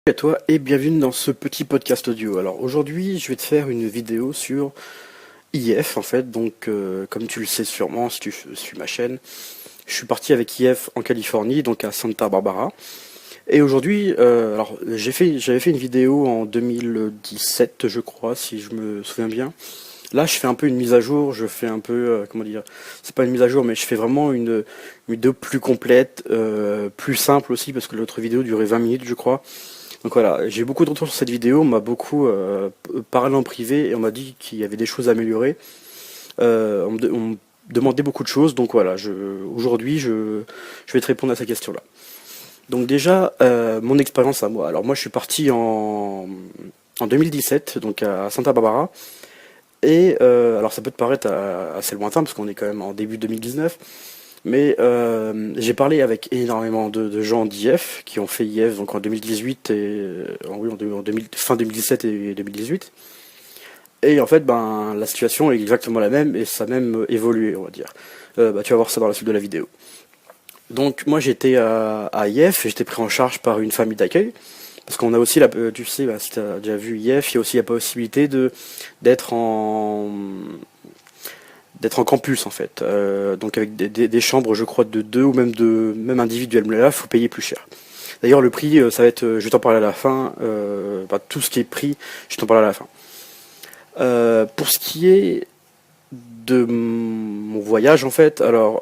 À toi et bienvenue dans ce petit podcast audio. Alors aujourd'hui je vais te faire une vidéo sur IF en fait, donc comme tu le sais sûrement si tu suis ma chaîne, je suis parti avec IF en Californie, donc à Santa Barbara. Et aujourd'hui, alors j'avais fait une vidéo en 2017 je crois, si je me souviens bien. Là je fais un peu une mise à jour, je fais un peu, comment dire, c'est pas une mise à jour mais je fais vraiment une vidéo plus complète, plus simple aussi parce que l'autre vidéo durait 20 minutes je crois. Donc voilà, j'ai eu beaucoup de retours sur cette vidéo, on m'a beaucoup parlé en privé et on m'a dit qu'il y avait des choses à améliorer. On me demandait beaucoup de choses, donc voilà, aujourd'hui je vais te répondre à ces questions-là. Donc déjà, mon expérience à moi. Alors moi je suis parti en 2017, donc à Santa Barbara. Et alors ça peut te paraître assez lointain parce qu'on est quand même en début 2019. Mais j'ai parlé avec énormément de gens d'IF qui ont fait IF donc en 2018 et oui, fin 2017 et 2018. Et en fait, ben la situation est exactement la même et ça a même évolué, on va dire. Tu vas voir ça dans la suite de la vidéo. Donc moi j'étais à IF et j'étais pris en charge par une famille d'accueil. Parce qu'on a aussi, tu sais, si tu as déjà vu IF, il y a aussi la possibilité d'être en campus en fait, donc avec des chambres je crois de deux ou même individuelles, mais là il faut payer plus cher. D'ailleurs le prix ça va être, je vais t'en parler à la fin, tout ce qui est prix je t'en parle à la fin. Pour ce qui est de mon voyage en fait, alors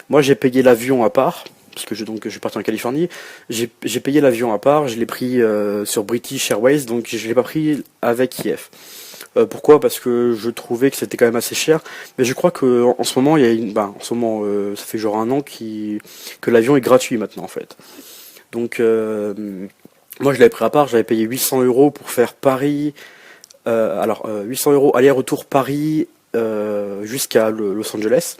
moi j'ai payé l'avion à part, parce que je suis parti en Californie, j'ai payé l'avion à part, je l'ai pris sur British Airways, donc je l'ai pas pris avec IF. Pourquoi? Parce que je trouvais que c'était quand même assez cher. Mais je crois que en ce moment, il y a en ce moment, ça fait genre un an que l'avion est gratuit maintenant en fait. Donc moi je l'avais pris à part, j'avais payé 800 € pour faire Paris. 800 € aller-retour Paris jusqu'à Los Angeles.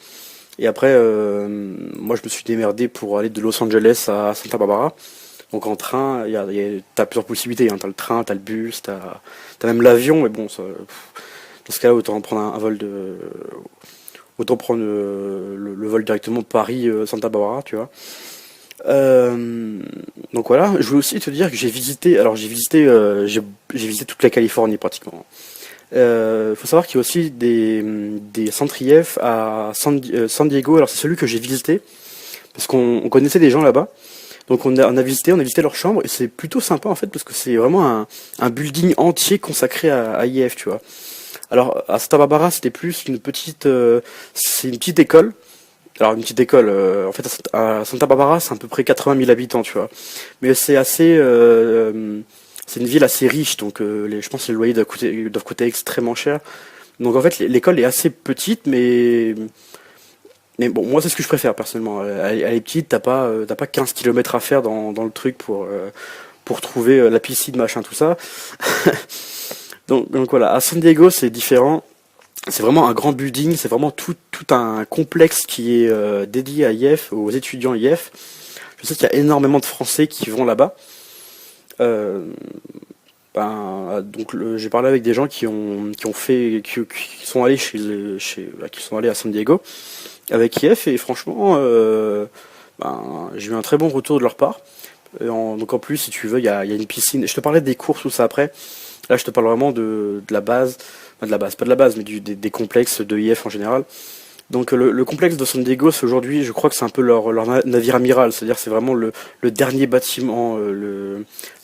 Et après, moi je me suis démerdé pour aller de Los Angeles à Santa Barbara. Donc en train, t'as plusieurs possibilités, hein. T'as le train, t'as le bus, t'as même l'avion, mais bon, dans ce cas-là, autant prendre le vol directement Paris-Santa Barbara, tu vois. Donc voilà, je voulais aussi te dire que j'ai visité toute la Californie pratiquement. Faut savoir qu'il y a aussi des centres IF à San Diego, alors c'est celui que j'ai visité, parce qu'on connaissait des gens là-bas. Donc on a visité leur chambre et c'est plutôt sympa en fait parce que c'est vraiment un building entier consacré à IF, tu vois. Alors à Santa Barbara c'était plus c'est une petite école. Alors une petite école, en fait à Santa Barbara c'est à peu près 80 000 habitants, tu vois. Mais c'est une ville assez riche, donc je pense que les loyers doivent coûter extrêmement cher. Donc en fait l'école est assez petite, mais bon, moi c'est ce que je préfère personnellement. Elle est petite, t'as pas 15 km à faire dans le truc pour trouver la piscine, machin, tout ça. Donc voilà, à San Diego c'est différent. C'est vraiment un grand building, c'est vraiment tout un complexe qui est dédié à IF, aux étudiants IF. Je sais qu'il y a énormément de Français qui vont là-bas. Euh, j'ai parlé avec des gens qui sont allés qui sont allés à San Diego avec IF et franchement j'ai eu un très bon retour de leur part. Donc en plus si tu veux il y a une piscine. Je te parlais des courses tout ça après. Là je te parle vraiment de la base, pas de la base mais des complexes de IF en général. Donc le complexe de San Diego c'est aujourd'hui je crois que c'est un peu leur navire amiral, c'est-à-dire c'est vraiment le dernier bâtiment,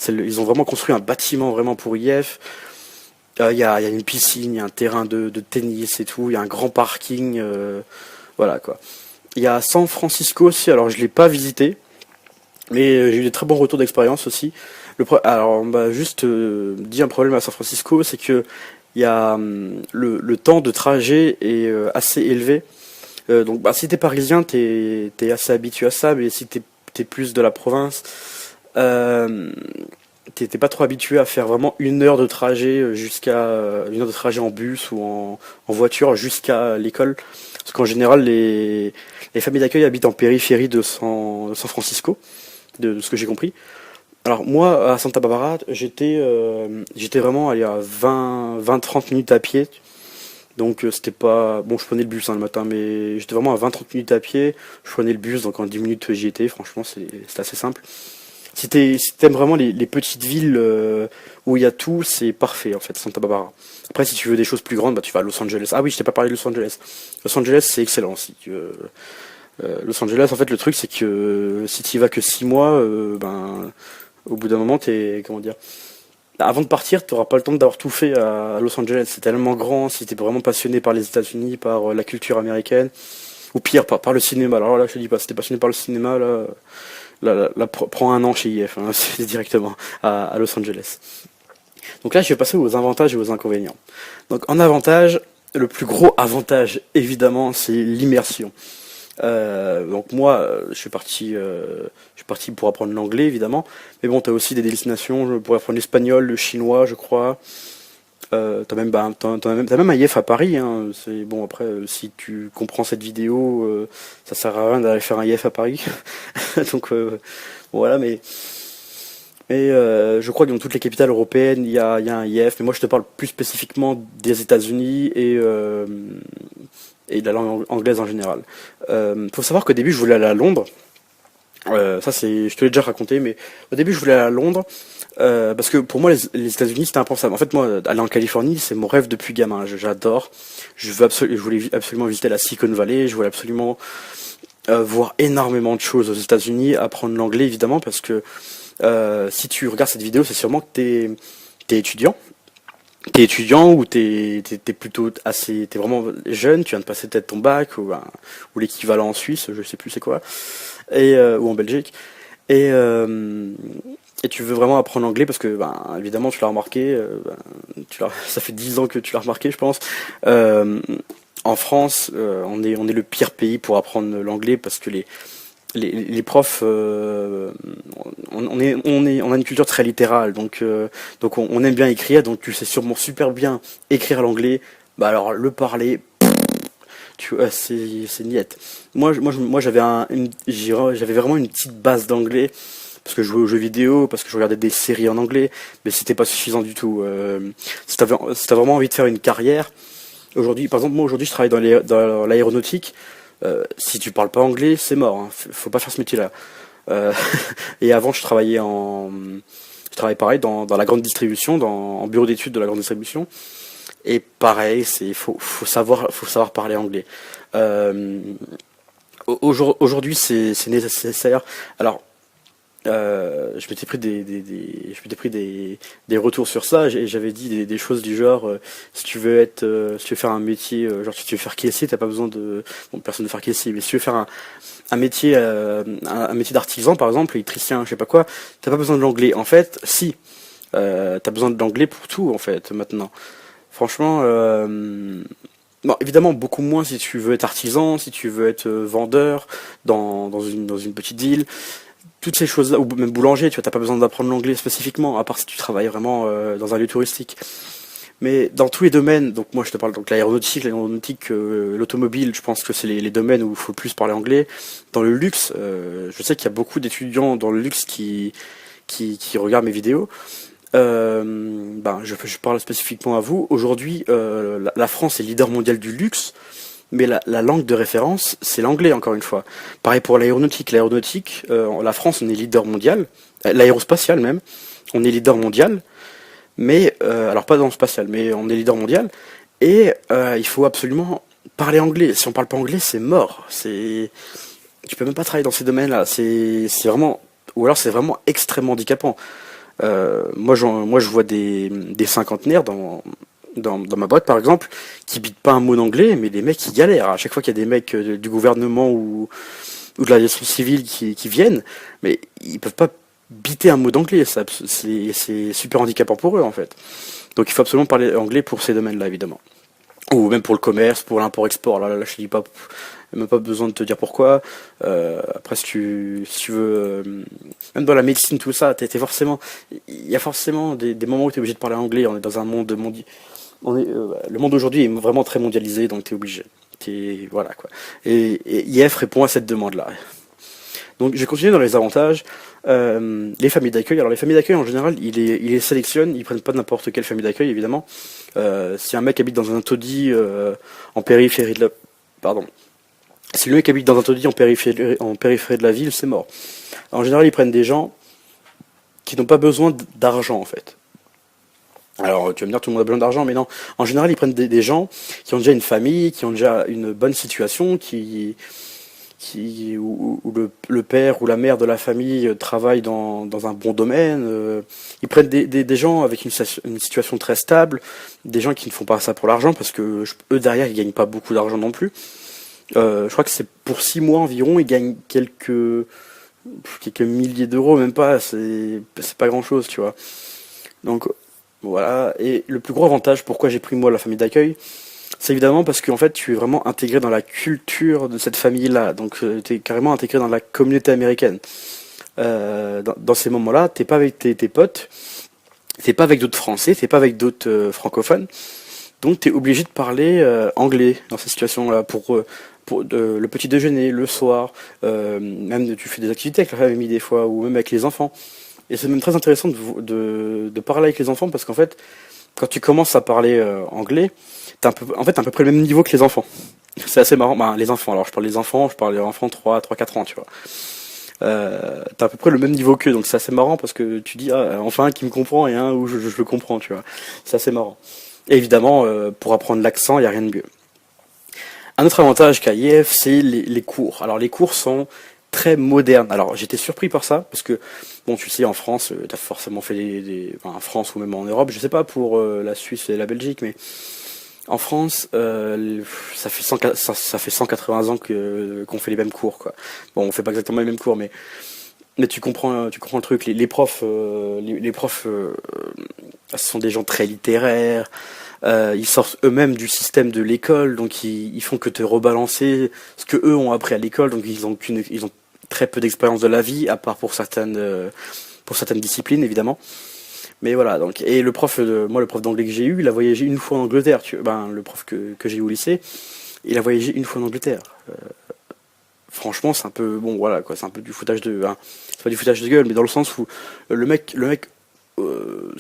ils ont vraiment construit un bâtiment vraiment pour IF. Il y a une piscine, il y a un terrain de tennis et tout, il y a un grand parking, voilà quoi. Il y a San Francisco aussi, alors je l'ai pas visité, mais j'ai eu des très bons retours d'expérience aussi. Alors on m'a juste dit un problème à San Francisco, c'est que il y a le temps de trajet est assez élevé. Donc si t'es parisien, t'es assez habitué à ça, mais si t'es plus de la province, t'es pas trop habitué à faire vraiment une heure de trajet une heure de trajet en bus ou en voiture jusqu'à l'école. Parce qu'en général, les familles d'accueil habitent en périphérie de San Francisco, de ce que j'ai compris. Alors moi, à Santa Barbara, j'étais vraiment allé à 20-30 minutes à pied. Donc c'était pas... Bon, je prenais le bus le matin, mais j'étais vraiment à 20-30 minutes à pied. Je prenais le bus, donc en 10 minutes j'y étais. Franchement, c'était assez simple. Si t'aimes vraiment les petites villes où il y a tout, c'est parfait en fait, Santa Barbara. Après, si tu veux des choses plus grandes, bah tu vas à Los Angeles. Ah oui, je t'ai pas parlé de Los Angeles. Los Angeles, c'est excellent aussi. Los Angeles, en fait, le truc, c'est que si tu y vas que 6 mois, ben, au bout d'un moment, comment dire, avant de partir, tu n'auras pas le temps d'avoir tout fait à Los Angeles. C'est tellement grand. Si tu es vraiment passionné par les États-Unis, par la culture américaine, ou pire, par le cinéma. Alors là, je te dis pas, si t'es passionné par le cinéma, là, prends un an chez IF, hein, c'est directement à Los Angeles. Donc là, je vais passer aux avantages et aux inconvénients. Donc en avantage, le plus gros avantage, évidemment, c'est l'immersion. Donc moi, je suis parti pour apprendre l'anglais, évidemment. Mais bon, t'as aussi des destinations pour apprendre l'espagnol, le chinois, je crois. T'as même un IF à Paris, hein. C'est bon, après, si tu comprends cette vidéo, ça sert à rien d'aller faire un IF à Paris. Donc voilà, mais je crois que dans toutes les capitales européennes, il y a un IF. Mais moi, je te parle plus spécifiquement des États-Unis et de la langue anglaise en général. Faut savoir qu'au début, je voulais aller à Londres. Je te l'ai déjà raconté, mais au début, je voulais aller à Londres. Parce que pour moi, les États-Unis, c'était impensable. En fait, moi, aller en Californie, c'est mon rêve depuis gamin. J'adore. Je voulais absolument visiter la Silicon Valley. Je voulais absolument voir énormément de choses aux États-Unis, apprendre l'anglais, évidemment, parce que si tu regardes cette vidéo, c'est sûrement que t'es étudiant. T'es étudiant ou t'es plutôt t'es vraiment jeune, tu viens de passer peut-être ton bac ou l'équivalent en Suisse, je sais plus c'est quoi, ou en Belgique, et, euh, et tu veux vraiment apprendre l'anglais parce que, ben, évidemment, tu l'as remarqué, ça fait 10 ans que tu l'as remarqué, je pense. Euh, En France, on est le pire pays pour apprendre l'anglais parce que les profs, on a une culture très littérale, donc on aime bien écrire, donc tu sais sûrement super bien écrire l'anglais, bah alors le parler, tu vois, c'est niette. Moi j'avais vraiment une petite base d'anglais parce que je jouais aux jeux vidéo, parce que je regardais des séries en anglais, mais c'était pas suffisant du tout. Si t'as vraiment envie de faire une carrière, aujourd'hui, par exemple, moi aujourd'hui je travaille dans l'aéronautique. Si tu parles pas anglais, c'est mort, hein. Faut pas faire ce métier-là. Euh, et avant, je travaille pareil dans la grande distribution, en bureau d'études de la grande distribution. Et pareil, faut savoir parler anglais. Euh, Aujourd'hui, c'est nécessaire. Alors, je m'étais pris des retours sur ça, et j'avais dit des choses du genre, si tu veux faire un métier, genre si tu veux faire caissier, t'as pas besoin de, bon, personne ne veut faire caissier, mais si tu veux faire un métier, un métier d'artisan par exemple, électricien, je sais pas quoi, t'as pas besoin de l'anglais. En fait, si, t'as besoin de l'anglais pour tout en fait maintenant. Franchement, bon, évidemment beaucoup moins si tu veux être artisan, si tu veux être vendeur dans une petite ville, toutes ces choses-là, ou même boulanger, tu vois, t'as pas besoin d'apprendre l'anglais spécifiquement, à part si tu travailles vraiment dans un lieu touristique. Mais dans tous les domaines, donc moi je te parle donc l'aéronautique, l'automobile, je pense que c'est les domaines où il faut le plus parler anglais. Dans le luxe, je sais qu'il y a beaucoup d'étudiants dans le luxe qui regardent mes vidéos. Je parle spécifiquement à vous. Aujourd'hui, la France est leader mondial du luxe. Mais la langue de référence, c'est l'anglais, encore une fois. Pareil pour l'aéronautique. L'aéronautique, la France, on est leader mondial. L'aérospatial même, on est leader mondial. Mais, alors pas dans le spatial, mais on est leader mondial. Et il faut absolument parler anglais. Si on parle pas anglais, c'est mort. Tu peux même pas travailler dans ces domaines-là. C'est vraiment, ou alors c'est vraiment extrêmement handicapant. Moi, je vois des cinquantenaires dans ma boîte par exemple, qui bitent pas un mot d'anglais, mais les mecs qui galèrent. À chaque fois qu'il y a des mecs du gouvernement ou de l'aviation civile qui viennent, mais ils peuvent pas biter un mot d'anglais. C'est super handicapant pour eux en fait. Donc il faut absolument parler anglais pour ces domaines-là évidemment. Ou même pour le commerce, pour l'import-export. Là, je te dis pas, même pas besoin de te dire pourquoi. Après, si tu veux, même dans la médecine, tout ça, il y a forcément des moments où tu es obligé de parler anglais. On est dans un monde mondial. Le monde aujourd'hui est vraiment très mondialisé, donc tu es obligé. Voilà quoi. Et IF répond à cette demande-là. Donc je vais continuer dans les avantages. Les familles d'accueil. Alors les familles d'accueil en général, ils les sélectionnent, ils prennent pas n'importe quelle famille d'accueil évidemment. Si un mec habite dans un taudis en périphérie de la... Pardon. Si le mec habite dans un taudis en périphérie de la ville, c'est mort. En général, ils prennent des gens qui n'ont pas besoin d'argent en fait. Alors tu vas me dire tout le monde a besoin d'argent, mais non. En général, ils prennent des gens qui ont déjà une famille, qui ont déjà une bonne situation, où le père ou la mère de la famille travaille dans un bon domaine. Ils prennent des gens avec une situation très stable, des gens qui ne font pas ça pour l'argent, parce que eux derrière ils gagnent pas beaucoup d'argent non plus. Je crois que c'est pour 6 mois environ, ils gagnent quelques milliers d'euros, même pas, c'est pas grand chose, tu vois. Donc voilà, et le plus gros avantage, pourquoi j'ai pris moi la famille d'accueil, c'est évidemment parce qu'en fait tu es vraiment intégré dans la culture de cette famille-là, donc tu es carrément intégré dans la communauté américaine. Dans ces moments-là, t'es pas avec tes potes, t'es pas avec d'autres Français, t'es pas avec d'autres francophones, donc t'es obligé de parler anglais dans ces situations-là pour le petit déjeuner, le soir, même tu fais des activités avec la famille des fois, ou même avec les enfants. Et c'est même très intéressant de parler avec les enfants parce qu'en fait, quand tu commences à parler anglais, t'as à peu près le même niveau que les enfants. C'est assez marrant. Ben, les enfants, alors je parle des enfants 3-4 ans, tu vois. T'as à peu près le même niveau qu'eux, donc c'est assez marrant parce que tu dis, ah, enfin un qui me comprend et un où je le comprends, tu vois. C'est assez marrant. Et évidemment, pour apprendre l'accent, il n'y a rien de mieux. Un autre avantage qu'a IF, c'est les cours. Alors les cours sont très modernes. Alors j'étais surpris par ça, parce que, bon tu sais, en France, t'as forcément fait enfin, en France ou même en Europe, je sais pas pour la Suisse et la Belgique, mais en France, ça fait 180 ans qu'on fait les mêmes cours, quoi. Bon, on fait pas exactement les mêmes cours, mais tu comprends le truc. Les profs, les profs, ce sont des gens très littéraires. Ils sortent eux-mêmes du système de l'école, donc ils font que te rebalancer ce que eux ont appris à l'école, donc ils ont très peu d'expérience de la vie, à part pour certaines disciplines évidemment. Mais voilà, donc et moi le prof d'anglais que j'ai eu, il a voyagé une fois en Angleterre. Le prof que j'ai eu au lycée, il a voyagé une fois en Angleterre. Franchement, c'est un peu bon, voilà quoi, c'est un peu du foutage hein. C'est pas du foutage de gueule, mais dans le sens où le mec euh,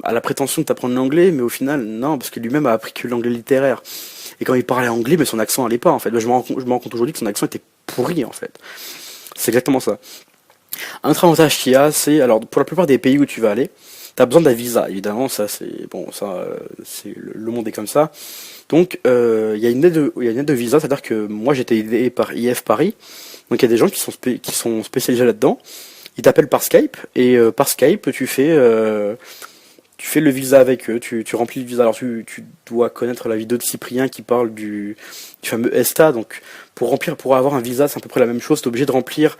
a la prétention de t'apprendre l'anglais, mais au final, non, parce que lui-même a appris que l'anglais littéraire. Et quand il parlait anglais, mais son accent allait pas, en fait. Je me rends compte aujourd'hui que son accent était pourri, en fait. C'est exactement ça. Un autre avantage qu'il y a, c'est, alors, pour la plupart des pays où tu vas aller, t'as besoin d'un visa, évidemment, ça, c'est, bon, ça, c'est, le monde est comme ça. Donc, il y a une aide de visa, c'est-à-dire que moi, j'étais aidé par IF Paris. Donc, il y a des gens qui sont spécialisés là-dedans. Ils t'appellent par Skype, et par Skype, tu fais le visa avec eux, tu remplis le visa. Alors tu dois connaître la vidéo de Cyprien qui parle du fameux ESTA. Donc pour avoir un visa, c'est à peu près la même chose. Tu es obligé de remplir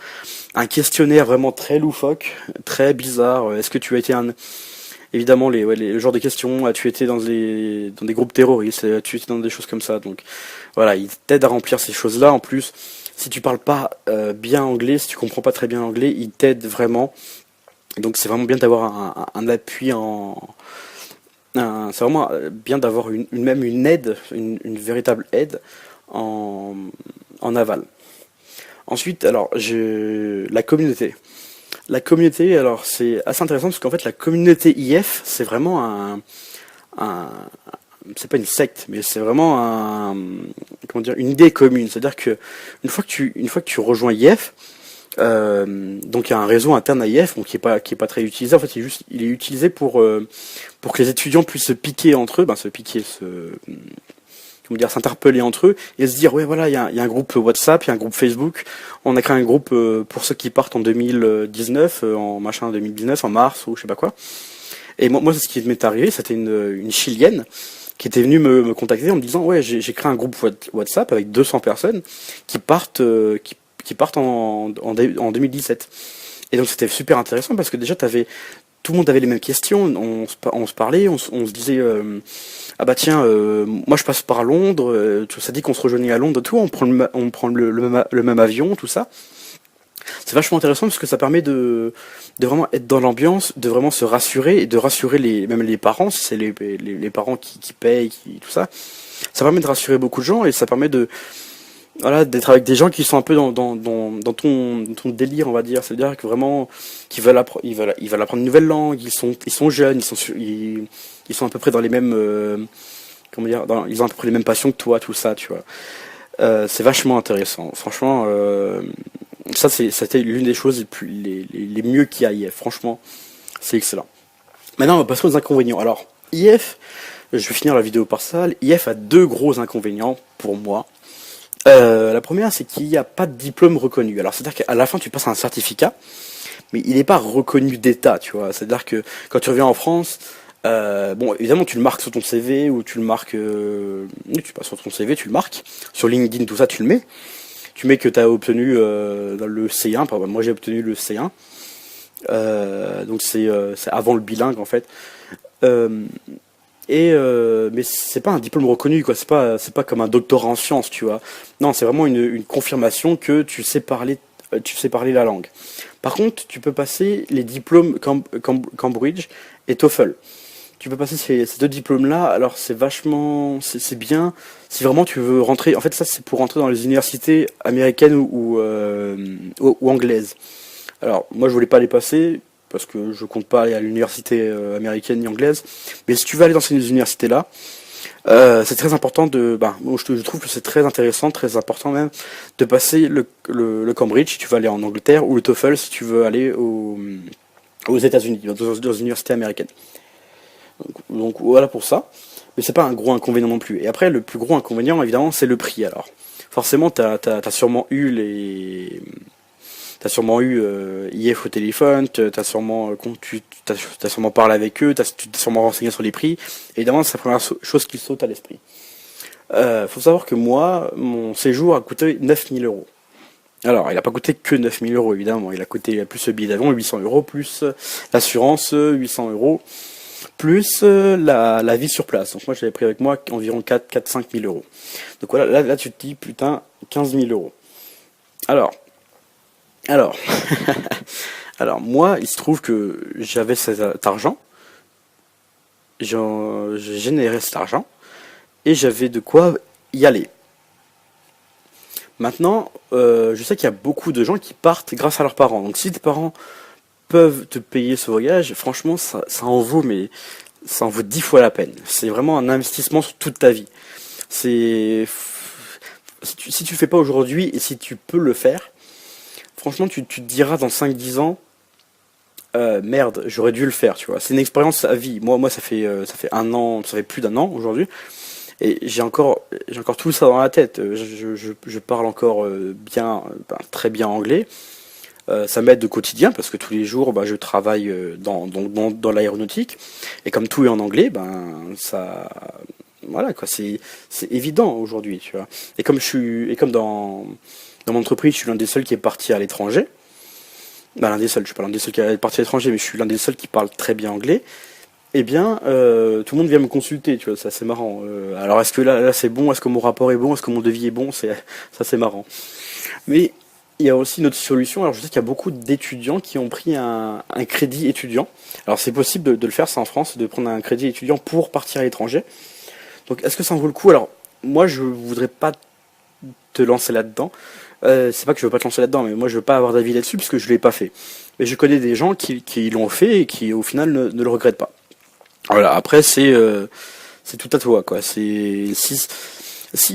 un questionnaire vraiment très loufoque, très bizarre. Est-ce que tu as été évidemment le genre de questions, as-tu été dans des groupes terroristes, as-tu été dans des choses comme ça. Donc voilà, ils t'aident à remplir ces choses-là. En plus, si tu parles pas bien anglais, si tu comprends pas très bien anglais, ils t'aident vraiment. Donc c'est vraiment bien d'avoir un appui c'est vraiment bien d'avoir même une aide, une véritable aide en, en aval. Ensuite, alors, la communauté. La communauté, alors c'est assez intéressant parce qu'en fait la communauté IF, c'est vraiment un c'est pas une secte, mais c'est vraiment comment dire, une idée commune. C'est-à-dire que une fois que tu rejoins IF, donc il y a un réseau interne à IF, bon, qui est pas très utilisé. En fait, il est utilisé pour que les étudiants puissent se piquer entre eux, comment dire, s'interpeller entre eux et se dire ouais voilà, il y a un groupe WhatsApp, il y a un groupe Facebook. On a créé un groupe pour ceux qui partent en 2019, en machin 2019, en mars ou je sais pas quoi. Et moi c'est ce qui m'est arrivé, c'était une Chilienne qui était venue me contacter en me disant ouais j'ai créé un groupe WhatsApp avec 200 personnes qui partent en 2017. Et donc c'était super intéressant parce que déjà tout le monde avait les mêmes questions, on se parlait, on se disait ah bah tiens, moi je passe par Londres, ça dit qu'on se rejoignait à Londres, tout, on prend le même avion, tout ça. C'est vachement intéressant parce que ça permet de vraiment être dans l'ambiance, de vraiment se rassurer et de rassurer même les parents, si c'est les parents qui payent, tout ça. Ça permet de rassurer beaucoup de gens et ça permet voilà, d'être avec des gens qui sont un peu dans ton délire, on va dire. C'est-à-dire que vraiment, ils veulent apprendre une nouvelle langue, ils sont jeunes, ils sont à peu près dans les mêmes, comment dire, ils ont à peu près les mêmes passions que toi, tout ça, tu vois. C'est vachement intéressant. Franchement, C'était l'une des choses les mieux qu'il y a IF. Franchement, c'est excellent. Maintenant, on va passer aux inconvénients. Alors, IF, je vais finir la vidéo par ça. IF a deux gros inconvénients pour moi. La première, c'est qu'il n'y a pas de diplôme reconnu. Alors, c'est-à-dire qu'à la fin, tu passes un certificat, mais il n'est pas reconnu d'État, tu vois. C'est-à-dire que quand tu reviens en France, bon, évidemment, tu le marques sur ton CV ou tu le marques, oui, tu passes sur ton CV, tu le marques. Sur LinkedIn, tout ça, tu le mets. Tu mets que tu as obtenu dans le C1. Par exemple, moi, j'ai obtenu le C1. Donc, c'est avant le bilingue, en fait. Mais c'est pas un diplôme reconnu, quoi. C'est pas comme un doctorat en sciences, tu vois. Non, c'est vraiment une confirmation que tu sais parler la langue. Par contre, tu peux passer les diplômes Cambridge et TOEFL. Tu peux passer ces deux diplômes-là. Alors c'est bien si vraiment tu veux rentrer. En fait, ça c'est pour rentrer dans les universités américaines ou anglaises. Alors moi je voulais pas les passer parce que je compte pas aller à l'université américaine ni anglaise. Mais si tu veux aller dans ces universités-là, c'est très important je trouve que c'est très intéressant, très important même, de passer le Cambridge si tu veux aller en Angleterre, ou le TOEFL si tu veux aller aux États-Unis, dans une université américaine. Donc voilà pour ça. Mais c'est pas un gros inconvénient non plus. Et après, le plus gros inconvénient, évidemment, c'est le prix. Alors, forcément, t'as sûrement eu IF au téléphone, t'as sûrement parlé avec eux, tu t'es sûrement renseigné sur les prix. Évidemment, c'est la première chose qui saute à l'esprit. Faut savoir que moi, mon séjour a coûté 9000 euros. Alors, il n'a pas coûté que 9000 euros, évidemment. Il a coûté plus le billet d'avion, 800 euros, plus l'assurance, 800 euros, plus la vie sur place. Donc moi, j'avais pris avec moi environ 4-5 000 euros. Donc voilà, là, tu te dis, putain, 15 000 euros. Alors, alors, moi, il se trouve que j'avais cet argent, j'ai généré cet argent, et j'avais de quoi y aller. Maintenant, je sais qu'il y a beaucoup de gens qui partent grâce à leurs parents. Donc si tes parents peuvent te payer ce voyage, franchement, ça en vaut 10 fois la peine. C'est vraiment un investissement sur toute ta vie. Si tu le fais pas aujourd'hui, et si tu peux le faire, franchement, tu te diras dans 5-10 ans, merde, j'aurais dû le faire, tu vois. C'est une expérience à vie. Moi, ça fait un an, ça fait plus d'un an aujourd'hui. Et j'ai encore tout ça dans la tête. Je parle encore très bien anglais. Ça m'aide au quotidien parce que tous les jours, je travaille dans l'aéronautique. Et comme tout est en anglais, voilà quoi, c'est évident aujourd'hui, tu vois. Et comme dans mon entreprise, je suis l'un des seuls qui est parti à l'étranger. L'un des seuls, je suis pas l'un des seuls qui est parti à l'étranger, mais je suis l'un des seuls qui parle très bien anglais. Eh bien, tout le monde vient me consulter, tu vois, c'est assez marrant. Alors, est-ce que là c'est bon? Est-ce que mon rapport est bon? Est-ce que mon devis est bon? C'est marrant. Mais il y a aussi une autre solution. Alors, je sais qu'il y a beaucoup d'étudiants qui ont pris un crédit étudiant. Alors, c'est possible de le faire, ça en France, de prendre un crédit étudiant pour partir à l'étranger. Donc, est-ce que ça en vaut le coup? Alors, moi, je voudrais pas te lancer là-dedans. C'est pas que je veux pas te lancer là-dedans, mais moi, je veux pas avoir d'avis là-dessus parce que je l'ai pas fait. Mais je connais des gens qui l'ont fait et qui, au final, ne le regrettent pas. Voilà, après c'est tout à toi quoi. Si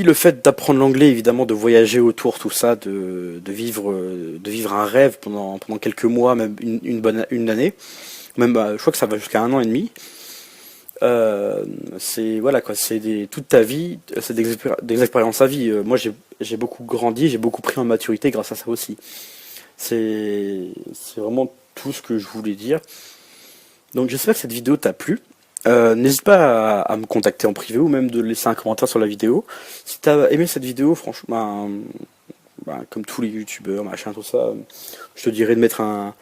le fait d'apprendre l'anglais, évidemment, de voyager autour, tout ça, de vivre un rêve pendant quelques mois, même une année, même je crois que ça va jusqu'à 1 an et demi. C'est voilà quoi, toute ta vie, c'est des expériences à vie. Moi j'ai beaucoup grandi, j'ai beaucoup pris en maturité grâce à ça aussi. C'est vraiment tout ce que je voulais dire. Donc j'espère que cette vidéo t'a plu. N'hésite pas à me contacter en privé ou même de laisser un commentaire sur la vidéo. Si t'as aimé cette vidéo, franchement, comme tous les youtubeurs, machin, tout ça, je te dirais de mettre un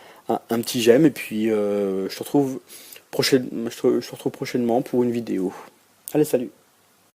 petit j'aime et puis je te retrouve prochainement pour une vidéo. Allez, salut!